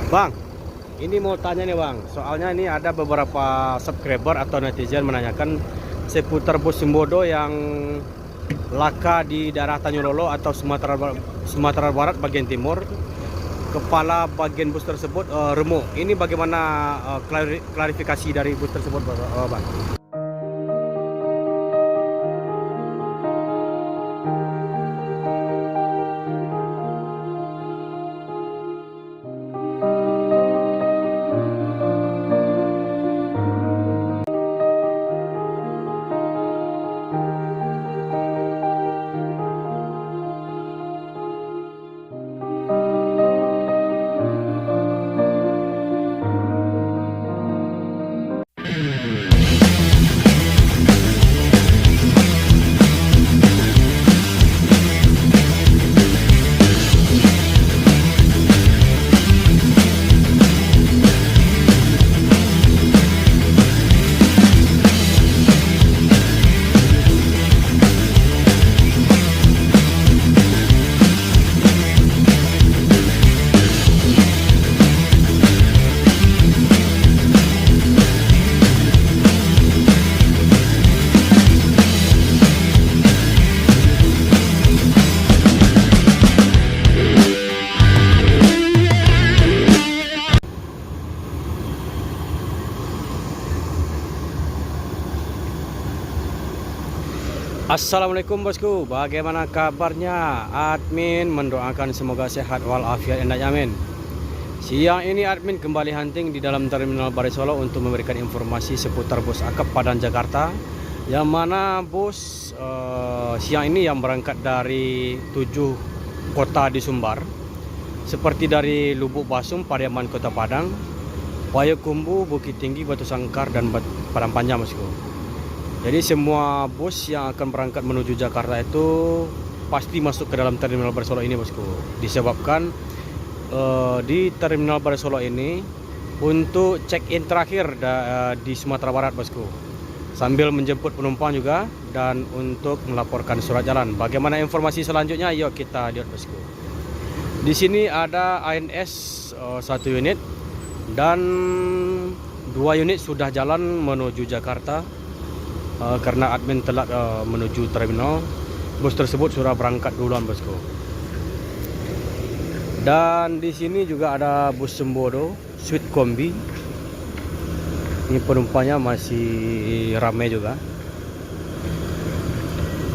Bang, ini mau tanya nih bang, soalnya ini ada beberapa subscriber atau netizen menanyakan seputar bus Sembodo yang laka di daerah Tanjung Lolo atau Sumatera Barat bagian timur. Kepala bagian bus tersebut remuk. Ini bagaimana klarifikasi dari bus tersebut bang? Assalamualaikum bosku, bagaimana kabarnya? Admin mendoakan semoga sehat walafiat dan amin. Siang ini admin kembali hunting di dalam terminal Barai Solo untuk memberikan informasi seputar bus akap Padang Jakarta, yang mana bus siang ini yang berangkat dari 7 kota di Sumbar, seperti dari Lubuk Basum, Pariaman Kota Padang, Payakumbuh, Bukit Tinggi, Batu Sangkar, dan Padang Panjang bosku. Jadi semua bus yang akan berangkat menuju Jakarta itu pasti masuk ke dalam terminal Barai Solo ini bosku. Disebabkan di terminal Barai Solo ini untuk check-in terakhir di Sumatera Barat bosku, sambil menjemput penumpang juga dan untuk melaporkan surat jalan. Bagaimana informasi selanjutnya? Yuk kita lihat bosku. Di sini ada ANS 1 unit dan 2 unit sudah jalan menuju Jakarta. Karena admin telat menuju terminal, bus tersebut sudah berangkat duluan bosku. Dan di sini juga ada bus Sembodo Sweet Kombi. Ini penumpangnya masih ramai juga,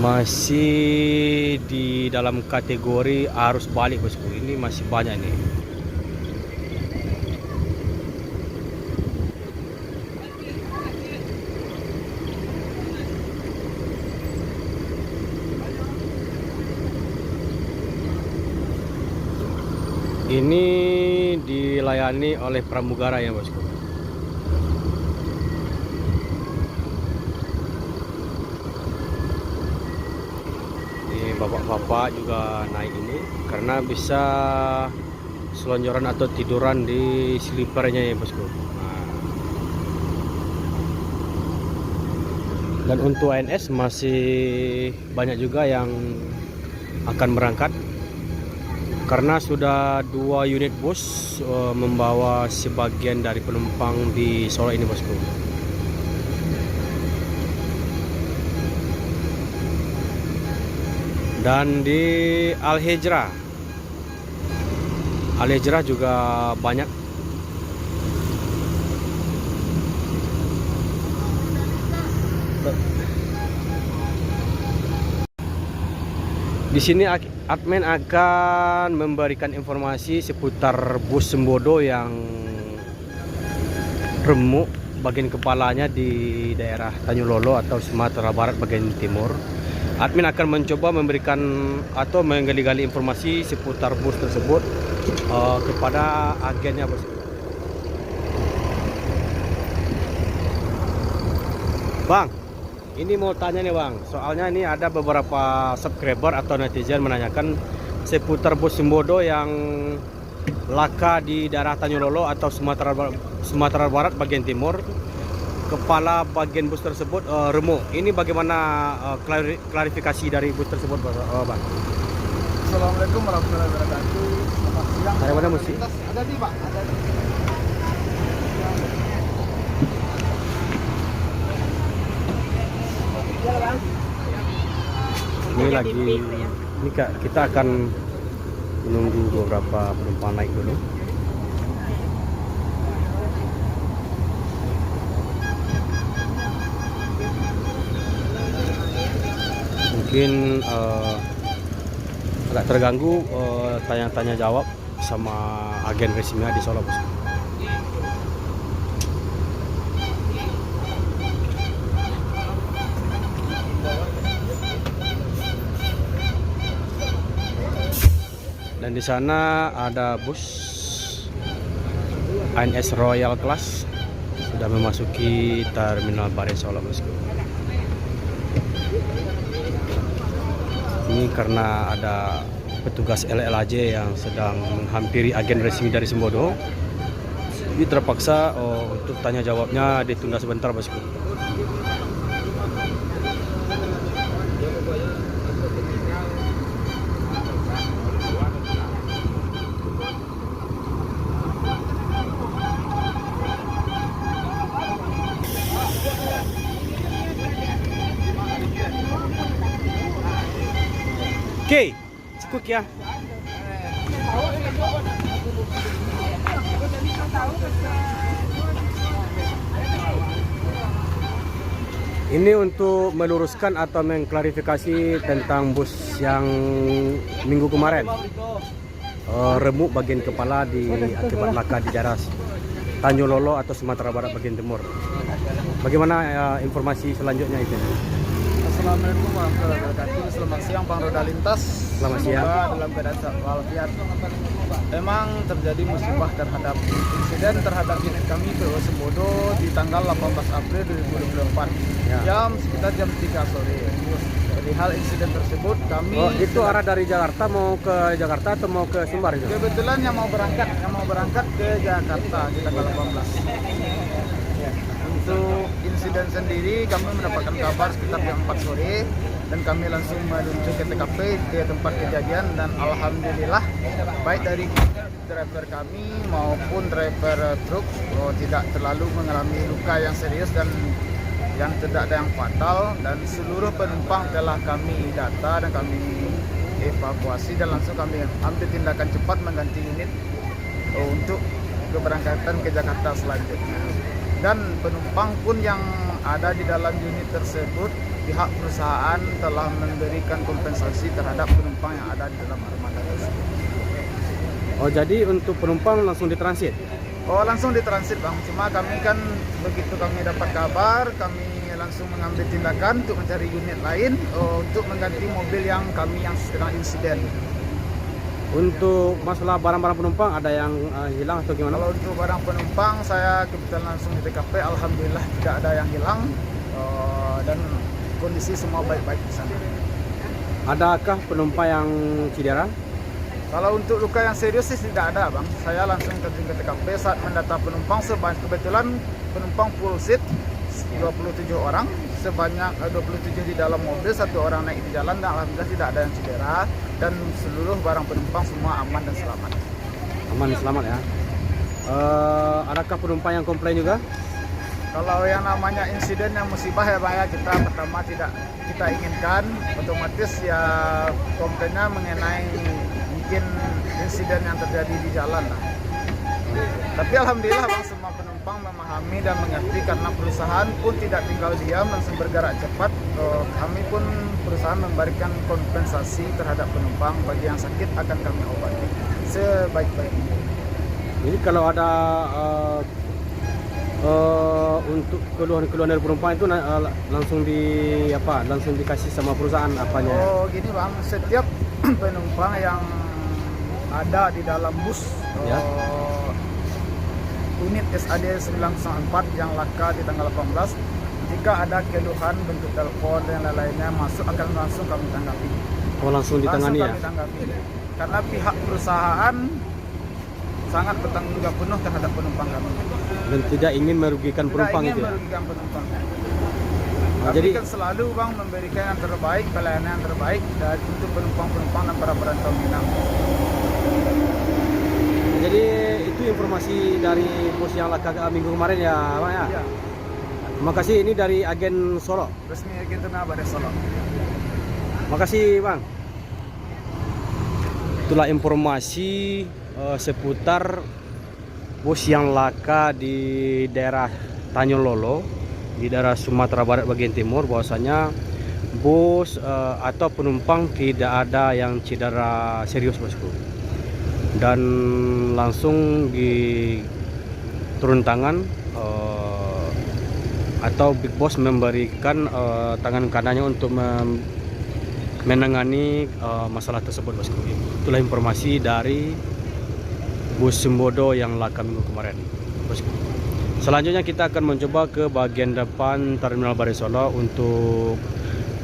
masih di dalam kategori arus balik bosku. Ini masih banyak nih. Ini dilayani oleh pramugara ya bosku. Ini bapak-bapak juga naik ini karena bisa selonjoran atau tiduran di sleepernya ya bosku. Dan untuk ANS masih banyak juga yang akan berangkat, karena sudah 2 unit bus membawa sebagian dari penumpang di Solo ini bosku. Dan di Al-Hijrah juga banyak. Di sini admin akan memberikan informasi seputar bus Sembodo yang remuk bagian kepalanya di daerah Tanjung Lolo atau Sumatera Barat bagian timur. Admin akan mencoba memberikan atau menggali-gali informasi seputar bus tersebut kepada agennya bos. Bang, ini mau tanya nih bang, soalnya ini ada beberapa subscriber atau netizen menanyakan seputar bus Sembodo yang laka di daerah Tanjung Lolo atau Sumatera Barat bagian timur. Kepala bagian bus tersebut remuk. Ini bagaimana klarifikasi dari bus tersebut bang? Assalamualaikum warahmatullahi wabarakatuh. Selamat siang. Ada mana musik? Ada di Pak. Ada di. Ini lagi, ini Kak, kita akan menunggu beberapa penumpang naik dulu. Mungkin agak terganggu tanya-tanya jawab sama agen resminya di Solo, bos. Dan di sana ada bus ANS Royal Class sudah memasuki Terminal Bare Solo, bosku. Ini karena ada petugas LLAJ yang sedang menghampiri agen resmi dari Sembodo. Jadi terpaksa untuk tanya jawabnya ditunda sebentar, bosku. Oke, cukup ya. Ini untuk meluruskan atau mengklarifikasi tentang bus yang minggu kemarin remuk bagian kepala akibat laka di daerah Tanjung Lolo atau Sumatera Barat bagian timur. Bagaimana informasi selanjutnya itu? Assalamualaikum warahmatullahi wabarakatuh. Selamat siang Bang Roda Lintas. Selamat siang. Semoga dalam keadaan walafiat. Memang terjadi musibah terhadap insiden terhadap unit kami PO Sembodo di tanggal 18 April 2024 Ya. sekitar jam 3 sore. Dari hal insiden tersebut kami Itu arah dari Jakarta mau ke Jakarta atau mau ke Sumbar itu? kebetulan yang mau berangkat ke Jakarta di tanggal 18. Untuk insiden sendiri kami mendapatkan kabar sekitar jam 4 sore dan kami langsung menuju ke TKP ke tempat kejadian dan alhamdulillah baik dari driver kami maupun driver truk tidak terlalu mengalami luka yang serius dan yang tidak ada yang fatal, dan seluruh penumpang telah kami data dan kami evakuasi dan langsung kami ambil tindakan cepat mengganti unit untuk keberangkatan ke Jakarta selanjutnya. Dan penumpang pun yang ada di dalam unit tersebut, pihak perusahaan telah memberikan kompensasi terhadap penumpang yang ada di dalam armada tersebut. Oh, jadi untuk penumpang langsung ditransit? Oh, langsung ditransit Bang, cuma kami kan begitu kami dapat kabar, kami langsung mengambil tindakan untuk mencari unit lain untuk mengganti mobil yang sedang insiden. Untuk masalah barang-barang penumpang ada yang hilang atau gimana? Kalau untuk barang penumpang, saya kebetulan langsung di TKP, alhamdulillah tidak ada yang hilang dan kondisi semua baik-baik di sana. Adakah penumpang yang cedera? Kalau untuk luka yang serius sih tidak ada Bang. Saya langsung terjun ke TKP saat mendata penumpang sebanyak, kebetulan penumpang full seat 27 orang, sebanyak 27 di dalam mobil, 1 orang naik di jalan, dan alhamdulillah tidak ada yang cedera dan seluruh barang penumpang semua aman dan selamat. Aman dan selamat ya. Adakah penumpang yang komplain juga? Kalau yang namanya insiden yang musibah ya Bang ya, kita pertama tidak kita inginkan, otomatis ya komplainnya mengenai mungkin insiden yang terjadi di jalan lah. Tapi alhamdulillah Bang, semua penumpang memahami dan mengerti karena perusahaan pun tidak tinggal diam, langsung bergerak cepat. Kami pun perusahaan memberikan kompensasi terhadap penumpang, bagi yang sakit akan kami obati sebaik-baiknya. Jadi kalau ada untuk keluhan-keluhan dari penumpang itu langsung dikasih sama perusahaan apanya? Oh gini Bang, setiap penumpang yang ada di dalam bus ya, unit SAD 904 yang laka di tanggal 18, jika ada keluhan bentuk telepon dan lain-lainnya masuk akan langsung kami tanggapi. Oh, langsung ditangani ya? Karena pihak perusahaan sangat bertanggung jawab penuh terhadap penumpang kami. Dan tidak ingin merugikan penumpang itu ya? Merugikan penumpang. Kami jadi kan selalu bang memberikan yang terbaik, pelayanan yang terbaik dan untuk penumpang-penumpang dan para perantau Minang. jadi itu informasi dari bos yang laka minggu kemarin ya Bang ya. Ya, Terima kasih, ini dari agen Solo. resmi agen Tuna Badai Solo. Makasih Bang. Itulah informasi seputar bus yang laka di daerah Tanjung Lolo, di daerah Sumatera Barat bagian timur, bahwasanya bus atau penumpang tidak ada yang cedera serius bosku, dan langsung diturun tangan atau Big Boss memberikan tangan kanannya untuk menangani masalah tersebut bosku. Itulah informasi dari bus Sembodo yang laka minggu kemarin bosku. Selanjutnya kita akan mencoba ke bagian depan Terminal Barai Solo untuk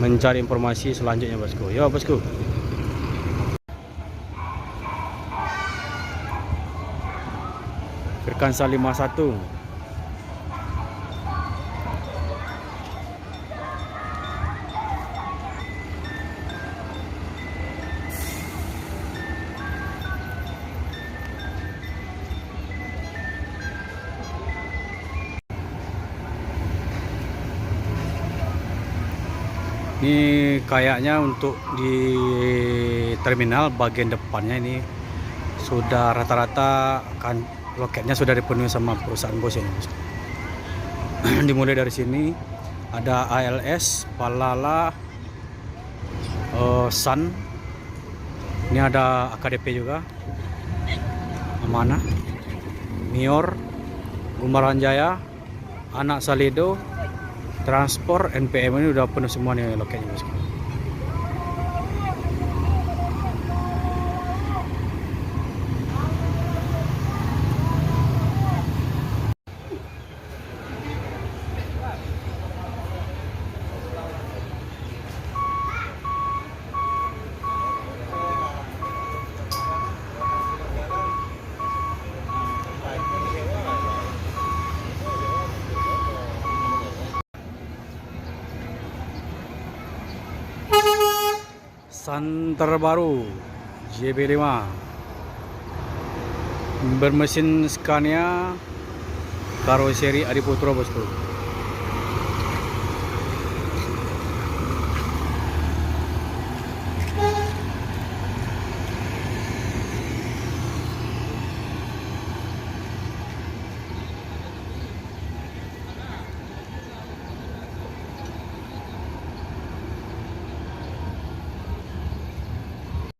mencari informasi selanjutnya bosku. Yo bosku. Firkansa 51. Ini kayaknya untuk di terminal bagian depannya ini sudah rata-rata kan loketnya sudah dipenuhi sama perusahaan bos ini. Dimulai dari sini ada ALS, Palala, Sun. Ini ada AKDP juga, Amanah, Mior, Gumaran Jaya, Anak Salido, Transport, NPM. Ini udah penuh semua nih loketnya bosku. Sun terbaru JB5 bermesin Scania karoseri Adiputro bosku.